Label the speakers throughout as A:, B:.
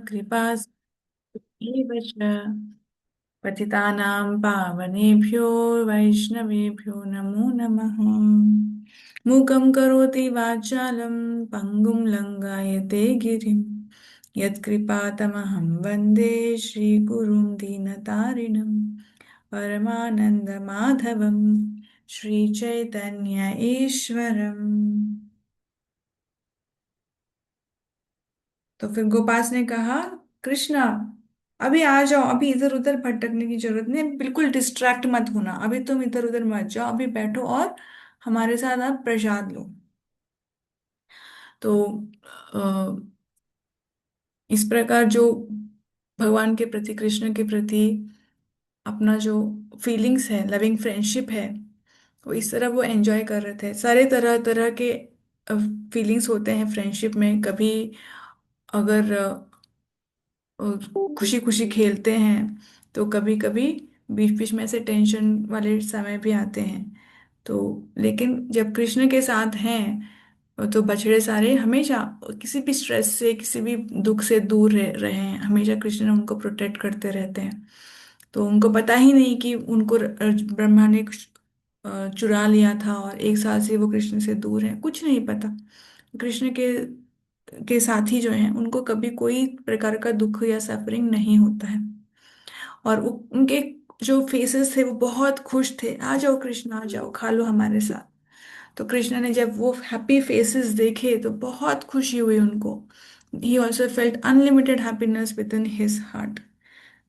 A: कृपा सिन्धुभ्यैव च पतितानां पावनेभ्यो वैष्णवेभ्यो नमो नमः। मूकं करोति वाचालं पङ्गुं लङ्घयते गिरिं यत्कृपातमहं वन्दे श्रीगुरुं दीनतारिणं परमानन्दमाधवं श्रीचैतन्य ईश्वरम्। तो फिर गोपास ने कहा, कृष्णा अभी आ जाओ, अभी इधर उधर भटकने की जरूरत नहीं, बिल्कुल डिस्ट्रैक्ट मत होना, अभी तुम इधर उधर मत जाओ, अभी बैठो और हमारे साथ आप प्रसाद लो। तो अ, इस प्रकार जो भगवान के प्रति, कृष्ण के प्रति अपना जो फीलिंग्स है, लविंग फ्रेंडशिप है, वो इस तरह वो एंजॉय कर रहे थे। सारे तरह तरह के फीलिंग्स होते हैं फ्रेंडशिप में। कभी अगर खुशी खुशी खेलते हैं, तो कभी कभी बीच बीच में ऐसे टेंशन वाले समय भी आते हैं। तो लेकिन जब कृष्ण के साथ हैं तो बछड़े सारे हमेशा किसी भी स्ट्रेस से, किसी भी दुख से दूर रहे हैं। हमेशा कृष्ण उनको प्रोटेक्ट करते रहते हैं। तो उनको पता ही नहीं कि उनको ब्रह्मा ने चुरा लिया था और एक साल से वो कृष्ण से दूर है, कुछ नहीं पता। कृष्ण के साथी जो हैं उनको कभी कोई प्रकार का दुख या सफरिंग नहीं होता है। और उनके जो फेसेस थे वो बहुत खुश थे, आ जाओ कृष्ण, आ जाओ, खा लो हमारे साथ। तो कृष्ण ने जब वो हैप्पी फेसेस देखे तो बहुत खुशी हुई उनको। He also felt unlimited happiness with in his heart.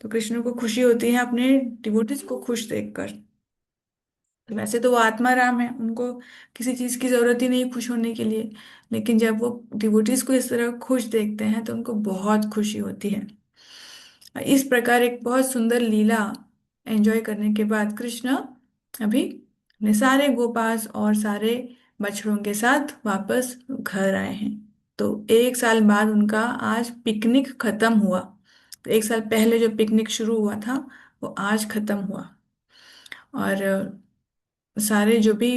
A: तो कृष्ण को खुशी होती है अपने डिवोटीज को खुश देखकर। वैसे तो वो आत्मा राम है, उनको किसी चीज की जरूरत ही नहीं खुश होने के लिए। लेकिन जब वो डिवोटीज को इस तरह खुश देखते हैं तो उनको बहुत खुशी होती है। इस प्रकार एक बहुत सुंदर लीला एंजॉय करने के बाद कृष्ण अभी अपने सारे गोपास और सारे बछड़ों के साथ वापस घर आए हैं। तो एक साल बाद उनका आज पिकनिक खत्म हुआ। तो एक साल पहले जो पिकनिक शुरू हुआ था वो आज खत्म हुआ। और सारे जो भी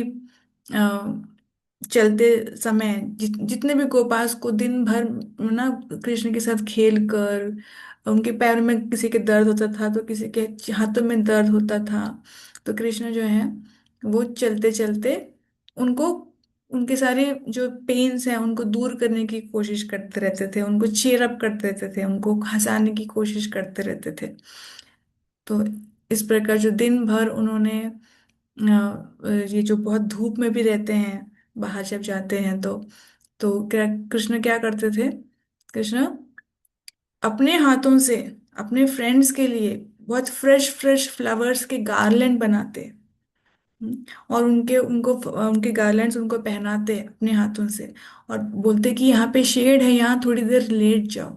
A: चलते समय जितने भी गोपास को दिन भर ना कृष्ण के साथ खेल कर, उनके पैरों में किसी के दर्द होता था तो किसी के हाथों में दर्द होता था। तो कृष्ण जो है वो चलते चलते उनको, उनके सारे जो पेन्स हैं उनको दूर करने की कोशिश करते रहते थे, उनको चीयर अप करते रहते थे, उनको हंसाने की कोशिश करते रहते थे। तो इस प्रकार जो दिन भर उन्होंने ये जो बहुत धूप में भी रहते हैं, बाहर जब जाते हैं तो क्या कृष्ण क्या करते थे? कृष्ण अपने हाथों से अपने फ्रेंड्स के लिए बहुत फ्रेश फ्रेश फ्लावर्स के गार्लैंड बनाते। और उनके उनको उनके गार्लैंड्स उनको पहनाते अपने हाथों से, और बोलते कि यहाँ पे शेड है, यहाँ थोड़ी देर लेट जाओ।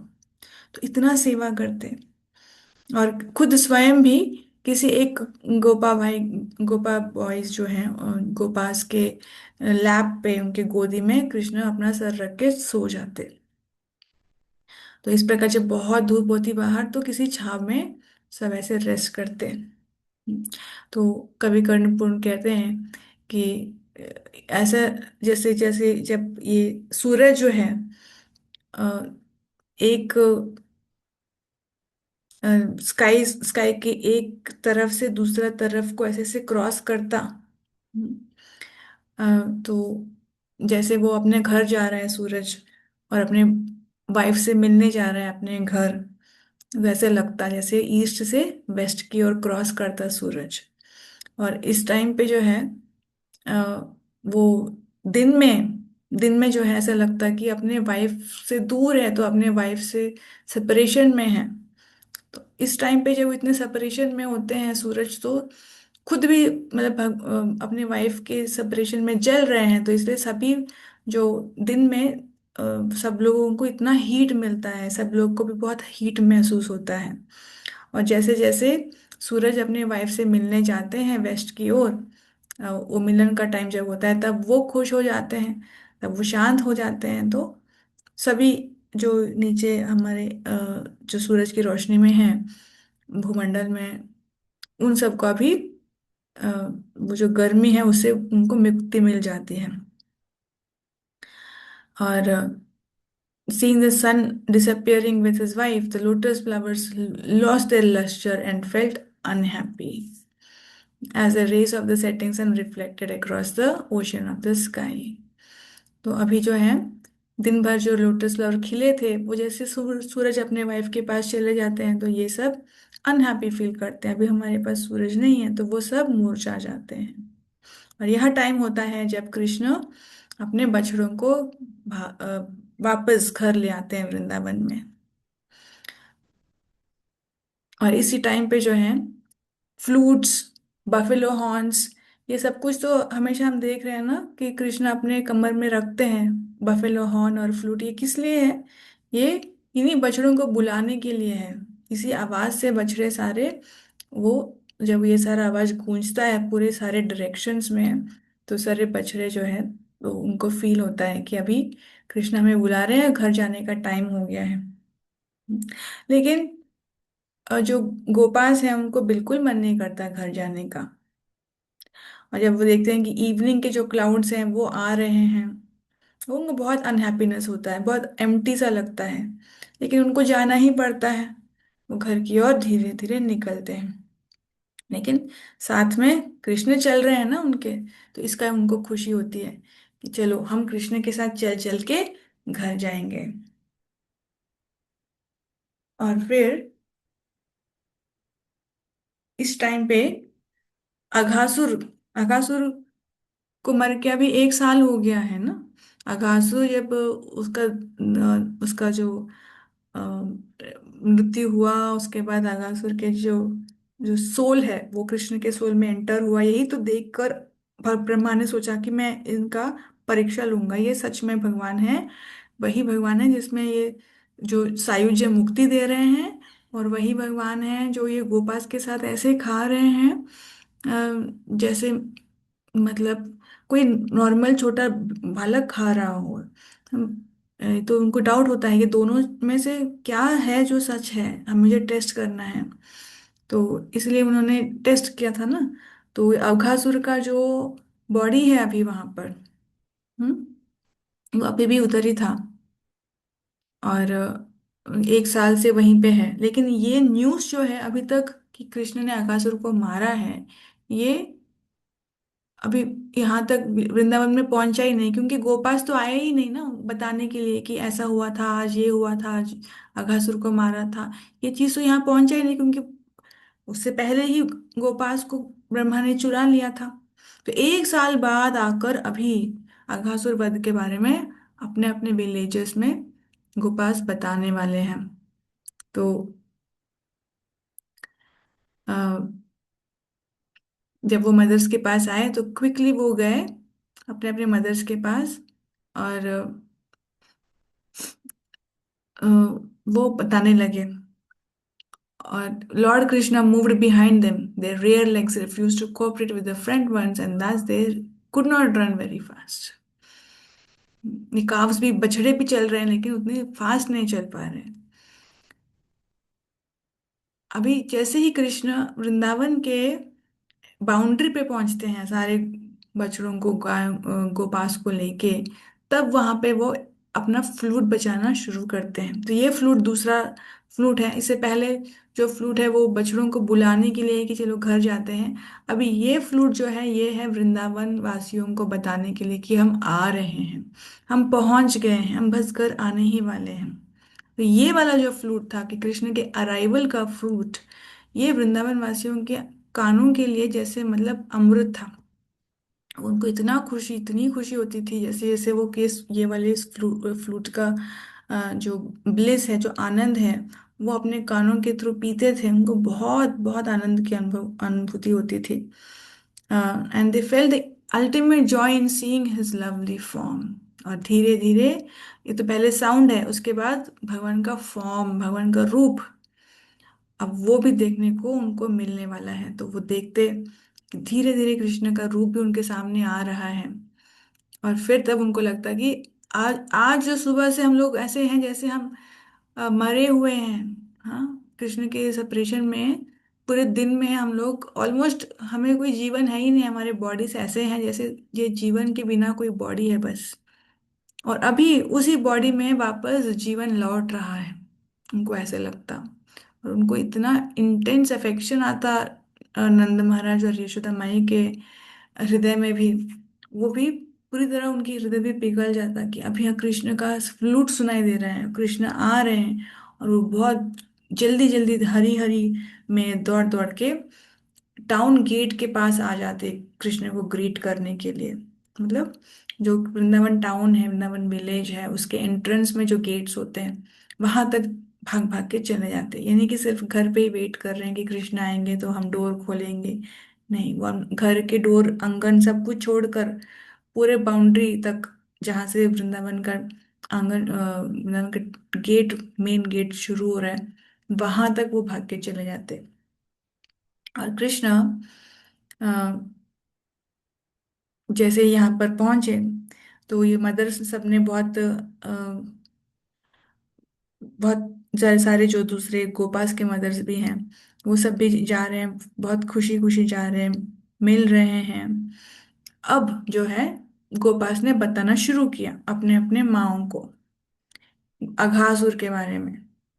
A: तो इतना सेवा करते। और खुद स्वयं भी किसी एक गोपा भाई, गोपा बॉयज जो हैं गोपास के लैप पे उनके गोदी में कृष्ण अपना सर रख के सो जाते। तो इस प्रकार जब बहुत धूप होती बाहर तो किसी छाव में सब ऐसे रेस्ट करते हैं। तो कवि कर्णपुर कहते हैं कि ऐसा, जैसे जैसे जब ये सूरज जो है अ, एक स्काई स्काई के एक तरफ से दूसरा तरफ को ऐसे ऐसे क्रॉस करता। हम्म, तो जैसे वो अपने घर जा रहा है सूरज, और अपने वाइफ से मिलने जा रहा है अपने घर, वैसे लगता है जैसे ईस्ट से वेस्ट की ओर क्रॉस करता सूरज। और इस टाइम पे जो है अ, वो दिन में जो है ऐसा लगता है कि अपने वाइफ से दूर है, तो अपने वाइफ से सेपरेशन में है। तो इस टाइम पे जब वो इतने सेपरेशन में होते हैं सूरज, तो खुद भी मतलब अपने वाइफ के सेपरेशन में जल रहे हैं, तो इसलिए सभी जो दिन में सब लोगों को इतना हीट मिलता है, सब लोग को भी बहुत हीट महसूस होता है। और जैसे जैसे सूरज अपने वाइफ से मिलने जाते हैं वेस्ट की ओर, वो मिलन का टाइम जब होता है तब वो खुश हो जाते हैं, तब वो शांत हो जाते हैं। तो सभी जो नीचे हमारे जो सूरज की रोशनी में है, भूमंडल में, उन सबका भी अ, वो जो गर्मी है उससे उनको मुक्ति मिल जाती है। और Seeing the sun disappearing with his wife, the lotus flowers lost their luster and felt unhappy as the rays of the setting sun reflected across the ocean of the sky. तो अभी जो है, दिन भर जो लोटस फ्लावर खिले थे, वो जैसे सूरज अपने वाइफ के पास चले जाते हैं तो ये सब अनहैप्पी फील करते हैं, अभी हमारे पास सूरज नहीं है, तो वो सब मुरझा जाते हैं। और यह टाइम होता है जब कृष्ण अपने बछड़ों को वापस घर ले आते हैं वृंदावन में। और इसी टाइम पे जो है फ्लूट्स, बफेलो हॉर्न्स, ये सब कुछ तो हमेशा हम देख रहे हैं ना कि कृष्ण अपने कमर में रखते हैं। बफेलो हॉर्न और फ्लूट ये किस लिए है? ये इन्हीं बछड़ों को बुलाने के लिए है। इसी आवाज से बछड़े सारे, वो जब ये सारा आवाज गूंजता है पूरे सारे डायरेक्शंस में, तो सारे बछड़े जो है, तो उनको फील होता है कि अभी कृष्ण हमें बुला रहे हैं, घर जाने का टाइम हो गया है। लेकिन जो गोपास है उनको बिल्कुल मन नहीं करता घर जाने का। और जब वो देखते हैं कि इवनिंग के जो क्लाउड्स हैं वो आ रहे हैं, वो उनको बहुत अनहैप्पीनेस होता है, बहुत एम्प्टी सा लगता है। लेकिन उनको जाना ही पड़ता है, वो घर की ओर धीरे धीरे निकलते हैं। लेकिन साथ में कृष्ण चल रहे हैं ना उनके, तो इसका उनको खुशी होती है कि चलो हम कृष्ण के साथ चल चल के घर जाएंगे। और फिर इस टाइम पे अघासुर, अघासुर को मर के अभी 1 साल हो गया है ना। अगासुर जब उसका जो मृत्यु हुआ, उसके बाद अगासुर के जो जो सोल है वो कृष्ण के सोल में एंटर हुआ, यही तो देखकर ब्रह्मा ने सोचा कि मैं इनका परीक्षा लूंगा, ये सच में भगवान है, वही भगवान है जिसमें ये जो सायुज्य मुक्ति दे रहे हैं, और वही भगवान है जो ये गोपास के साथ ऐसे खा रहे हैं जैसे, मतलब कोई नॉर्मल छोटा बालक खा रहा हो। तो उनको डाउट होता है कि दोनों में से क्या है जो सच है, अब मुझे टेस्ट करना है। तो इसलिए उन्होंने टेस्ट किया था ना। तो अघासुर का जो बॉडी है अभी वहां पर, वो अभी भी उधर ही था, और 1 साल से वहीं पे है। लेकिन ये न्यूज़ जो है अभी तक कि कृष्ण ने अघासुर को मारा है, ये अभी यहाँ तक वृंदावन में पहुंचा ही नहीं, क्योंकि गोपास तो आए ही नहीं ना बताने के लिए कि ऐसा हुआ था, आज ये हुआ था, आज अघासुर को मारा था। ये चीज तो यहाँ पहुंचा ही नहीं, क्योंकि उससे पहले ही गोपास को ब्रह्मा ने चुरा लिया था। तो 1 साल बाद आकर अभी अघासुर वध के बारे में अपने अपने विलेजेस में गोपास बताने वाले हैं। तो अ, जब वो मदर्स के पास आए तो क्विकली वो गए अपने अपने मदर्स के पास, और अ, वो बताने लगे। और Lord Krishna moved behind them. Their rear legs refused to cooperate with the front ones, and thus they could not run very fast. ये काव्स भी, बछड़े भी चल रहे हैं लेकिन उतने फास्ट नहीं चल पा रहे हैं। अभी जैसे ही कृष्ण वृंदावन के बाउंड्री पे पहुंचते हैं सारे बछड़ों को, गोपास को लेके, तब वहां पे वो अपना फ्लूट बजाना शुरू करते हैं। तो ये फ्लूट दूसरा फ्लूट है। इससे पहले जो फ्लूट है वो बछड़ों को बुलाने के लिए कि चलो घर जाते हैं। अभी ये फ्लूट जो है ये है वृंदावन वासियों को बताने के लिए कि हम आ रहे हैं, हम पहुंच गए हैं, हम बस घर आने ही वाले हैं। तो ये वाला जो फ्लूट था कि कृष्ण के अराइवल का फ्लूट, ये वृंदावन वासियों के कानों के लिए जैसे मतलब अमृत था। उनको इतना खुशी, इतनी खुशी होती थी, जैसे जैसे वो केस ये वाले इस फ्लूट का जो ब्लिस है, जो आनंद है, वो अपने कानों के थ्रू पीते थे, उनको बहुत बहुत आनंद की अनुभूति होती थी। And they felt the ultimate joy in seeing his lovely form. और धीरे धीरे, ये तो पहले साउंड है, उसके बाद भगवान का फॉर्म, भगवान का रूप, अब वो भी देखने को उनको मिलने वाला है। तो वो देखते धीरे धीरे कृष्ण का रूप भी उनके सामने आ रहा है। और फिर तब उनको लगता कि आज आज जो सुबह से हम लोग ऐसे हैं जैसे हम मरे हुए हैं। हाँ, कृष्ण के सेपरेशन में पूरे दिन में हम लोग ऑलमोस्ट, हमें कोई जीवन है ही नहीं, हमारे बॉडीज ऐसे हैं जैसे ये जीवन के बिना कोई बॉडी है बस। और अभी उसी बॉडी में वापस जीवन लौट रहा है, उनको ऐसे लगता। और उनको इतना इंटेंस अफेक्शन आता नंद महाराज और यशोदा माई के हृदय में भी, वो भी पूरी तरह उनकी हृदय भी पिघल जाता कि अभी यहाँ कृष्ण का फ्लूट सुनाई दे रहा है, कृष्ण आ रहे हैं। और वो बहुत जल्दी जल्दी हरी हरी में दौड़ दौड़ के टाउन गेट के पास आ जाते कृष्ण को ग्रीट करने के लिए। मतलब जो वृंदावन टाउन है, वृंदावन विलेज है, उसके एंट्रेंस में जो गेट्स होते हैं वहां तक भाग भाग के चले जाते हैं। यानी कि सिर्फ घर पे ही वेट कर रहे हैं कि कृष्ण आएंगे तो हम डोर खोलेंगे, नहीं, वो घर के डोर आंगन सब कुछ छोड़कर पूरे बाउंड्री तक, जहाँ से वृंदावन का आंगन वृंदावन का गेट, मेन गेट शुरू हो रहा है, वहां तक वो भाग के चले जाते। और कृष्ण अ, जैसे यहाँ पर पहुंचे तो ये मदर्स सबने बहुत सारे जो दूसरे गोपास के मदर्स भी हैं, वो सब भी जा रहे हैं, बहुत खुशी खुशी जा रहे हैं, मिल रहे हैं। अब जो है गोपास ने बताना शुरू किया अपने अपने माँओं को अघासुर के बारे में।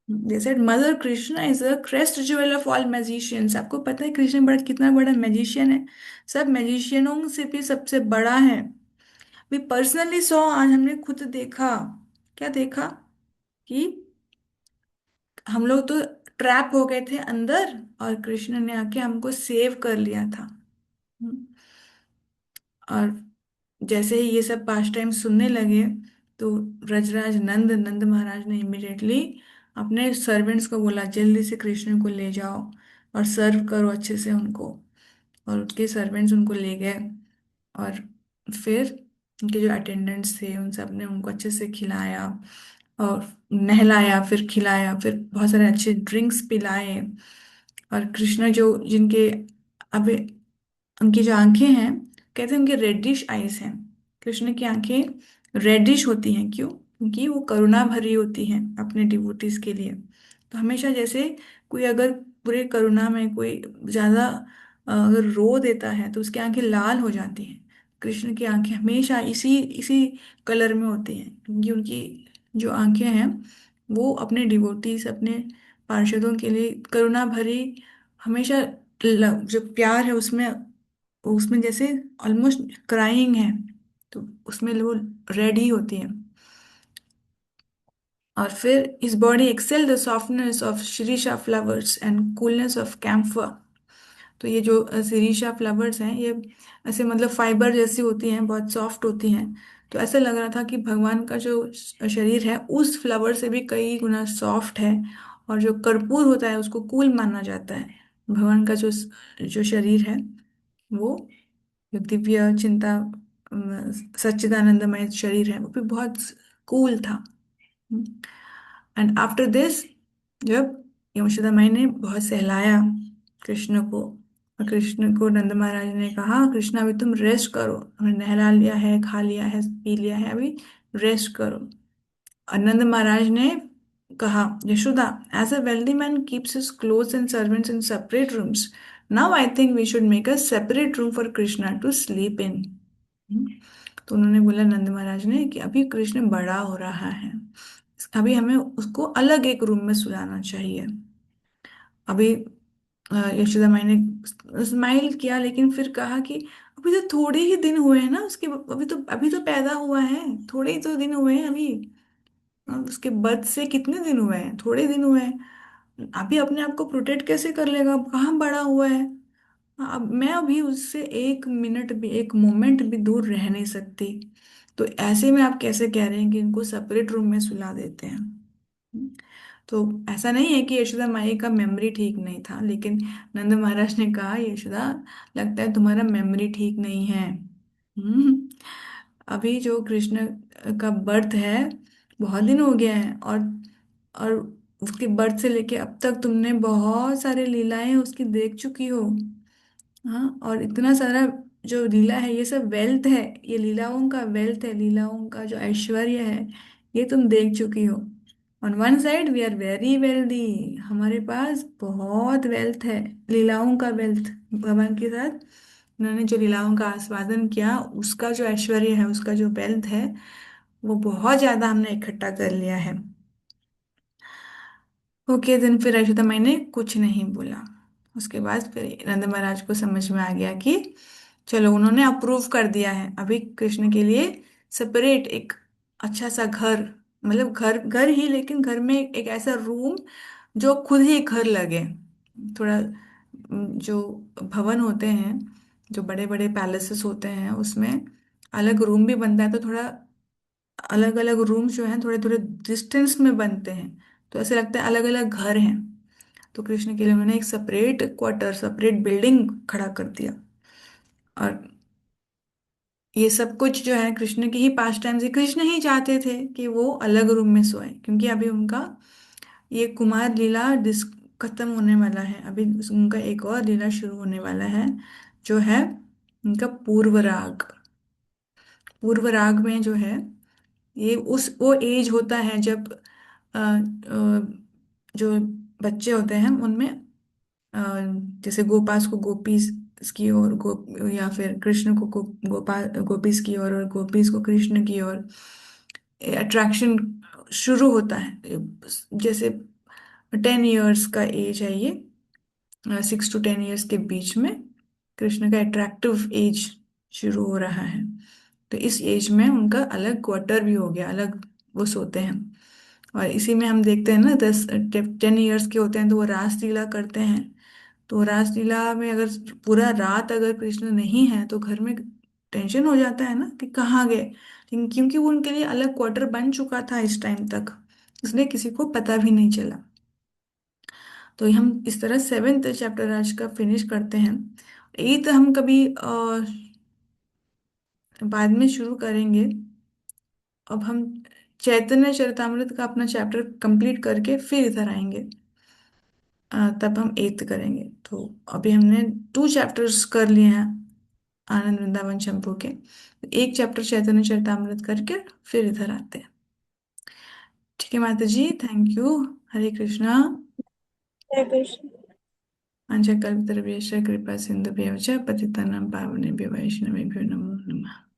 A: जैसे mother Krishna is a crest jewel of all magicians. आपको पता है कृष्ण बड़ा कितना बड़ा मैजिशियन है, सब मैजिशियनों से भी सबसे बड़ा है। वी पर्सनली सॉ, आज हमने खुद देखा। क्या देखा? कि हम लोग तो ट्रैप हो गए थे अंदर और कृष्ण ने आके हमको सेव कर लिया था। हम्म। और जैसे ही ये सब पास टाइम सुनने लगे तो ब्रजराज नंद नंद महाराज ने इमिडिएटली अपने सर्वेंट्स को बोला जल्दी से कृष्ण को ले जाओ और सर्व करो अच्छे से उनको। और उनके सर्वेंट्स उनको ले गए और फिर उनके जो अटेंडेंट्स थे उन सब ने उनको अच्छे से खिलाया और नहलाया, फिर खिलाया, फिर बहुत सारे अच्छे ड्रिंक्स पिलाए। और कृष्ण जो जिनके अभी उनकी जो आंखें हैं, कहते हैं उनके रेडिश आईज हैं। कृष्ण की आंखें रेडिश होती हैं, क्यों? क्योंकि वो करुणा भरी होती हैं अपने डिवोटीज के लिए। तो हमेशा जैसे कोई अगर पूरे करुणा में कोई ज्यादा अगर रो देता है तो उसकी आंखें लाल हो जाती हैं। कृष्ण की आंखें हमेशा इसी इसी कलर में होती हैं, क्योंकि उनकी जो आंखें हैं वो अपने डिवोटीज, अपने पार्षदों के लिए करुणा भरी, हमेशा जो प्यार है उसमें, उसमें जैसे ऑलमोस्ट क्राइंग है, तो उसमें वो रेड ही होती है। और फिर इस body excel the softness of shirisha flowers and coolness of camphor. तो ये जो शिरीषा फ्लावर्स हैं ये ऐसे मतलब फाइबर जैसी होती हैं, बहुत सॉफ्ट होती हैं। तो ऐसा लग रहा था कि भगवान का जो शरीर है उस फ्लावर से भी कई गुना सॉफ्ट है। और जो कर्पूर होता है उसको कूल माना जाता है। भगवान का जो जो शरीर है वो जो दिव्य चिंता सच्चिदानंदमय शरीर है वो भी बहुत कूल था। एंड आफ्टर दिस, जब यमोशिदा माई ने बहुत सहलाया कृष्ण को, और कृष्ण को नंद महाराज ने कहा कृष्ण अभी तुम रेस्ट करो, हमने नहला लिया है, खा लिया है, पी लिया है, अभी रेस्ट करो। आनंद महाराज ने कहा Yashoda, as a wealthy man keeps his clothes and servants in separate rooms, now I think we should make a separate room for Krishna to sleep in. तो उन्होंने बोला नंद महाराज ने कि अभी कृष्ण बड़ा हो रहा है, अभी हमें उसको अलग एक रूम में सुलाना चाहिए। अभी यशोदा माई ने स्माइल किया लेकिन फिर कहा कि अभी तो थोड़े ही दिन हुए हैं ना उसके, अभी तो पैदा हुआ है, थोड़े ही तो दिन हुए हैं अभी। उसके बर्थ से कितने दिन हुए हैं? थोड़े दिन हुए हैं। अभी अपने आप को प्रोटेक्ट कैसे कर लेगा? अब कहाँ बड़ा हुआ है? अब मैं अभी उससे एक मिनट भी, एक मोमेंट भी दूर रह नहीं सकती। तो ऐसे में आप कैसे कह रहे हैं कि इनको सेपरेट रूम में सुला देते हैं? तो ऐसा नहीं है कि यशोदा माई का मेमोरी ठीक नहीं था, लेकिन नंद महाराज ने कहा यशोदा, लगता है तुम्हारा मेमोरी ठीक नहीं है। अभी जो कृष्ण का बर्थ है बहुत दिन हो गया है, और उसके बर्थ से लेके अब तक तुमने बहुत सारे लीलाएं उसकी देख चुकी हो। हाँ, और इतना सारा जो लीला है ये सब वेल्थ है, ये लीलाओं का वेल्थ है, लीलाओं का जो ऐश्वर्य है ये तुम देख चुकी हो। On one side we are very wealthy, हमारे पास बहुत वेल्थ है, लीलाओं का वेल्थ। भगवान के साथ उन्होंने जो लीलाओं का आस्वादन किया उसका जो ऐश्वर्य है, उसका जो वेल्थ है, वो बहुत ज्यादा हमने इकट्ठा कर लिया है। ओके दिन फिर अश्वत्थामा माई ने कुछ नहीं बोला। उसके बाद फिर नंद महाराज को समझ में आ गया कि चलो उन्होंने अप्रूव कर दिया है, अभी कृष्ण के लिए सेपरेट एक अच्छा सा घर, मतलब घर घर ही, लेकिन घर में एक ऐसा रूम जो खुद ही घर लगे। थोड़ा जो भवन होते हैं, जो बड़े बड़े पैलेसेस होते हैं, उसमें अलग रूम भी बनता है, तो थोड़ा अलग अलग रूम्स जो हैं थोड़े थोड़े डिस्टेंस में बनते हैं, तो ऐसे लगता है अलग अलग घर हैं। तो कृष्ण के लिए उन्होंने एक सेपरेट क्वार्टर, सेपरेट बिल्डिंग खड़ा कर दिया। और ये सब कुछ जो है कृष्ण की ही पास टाइम से, कृष्ण ही चाहते थे कि वो अलग रूम में सोए, क्योंकि अभी उनका ये कुमार लीला खत्म होने वाला है, अभी उनका एक और लीला शुरू होने वाला है, जो है उनका पूर्व राग। पूर्व राग में जो है, ये उस वो एज होता है जब जो बच्चे होते हैं उनमें, अ, जैसे गोपास को गोपीस की ओर, या फिर कृष्ण को गोपाल गोपीस की ओर, और गोपीस को कृष्ण की ओर अट्रैक्शन शुरू होता है। जैसे 10 इयर्स का एज है ये, 6 to 10 इयर्स के बीच में कृष्ण का अट्रैक्टिव एज शुरू हो रहा है। तो इस एज में उनका अलग क्वार्टर भी हो गया, अलग वो सोते हैं। और इसी में हम देखते हैं ना, 10 10 इयर्स के होते हैं तो वो रासलीला करते हैं। तो रासलीला में अगर पूरा रात अगर कृष्ण नहीं है तो घर में टेंशन हो जाता है ना कि कहाँ गए, लेकिन क्योंकि वो उनके लिए अलग क्वार्टर बन चुका था इस टाइम तक, इसलिए किसी को पता भी नहीं चला। तो हम इस तरह 7th चैप्टर आज का फिनिश करते हैं। 8th हम कभी बाद में शुरू करेंगे। अब हम चैतन्य चरितामृत का अपना चैप्टर कंप्लीट करके फिर इधर आएंगे, तब हम 8th करेंगे। तो अभी हमने 2 चैप्टर्स कर लिए हैं आनंद वृंदावन शंभू के, एक चैप्टर चैतन्य चरितामृत करके फिर इधर आते हैं। ठीक है माता जी, थैंक यू। हरे कृष्णा।
B: हरे कृष्ण।
A: अंशकल्पतरुभ्यश्च कृपा सिन्धुभ्यश्च पतितानां पावनेभ्यो वैष्णवेभ्यो नमो नमः।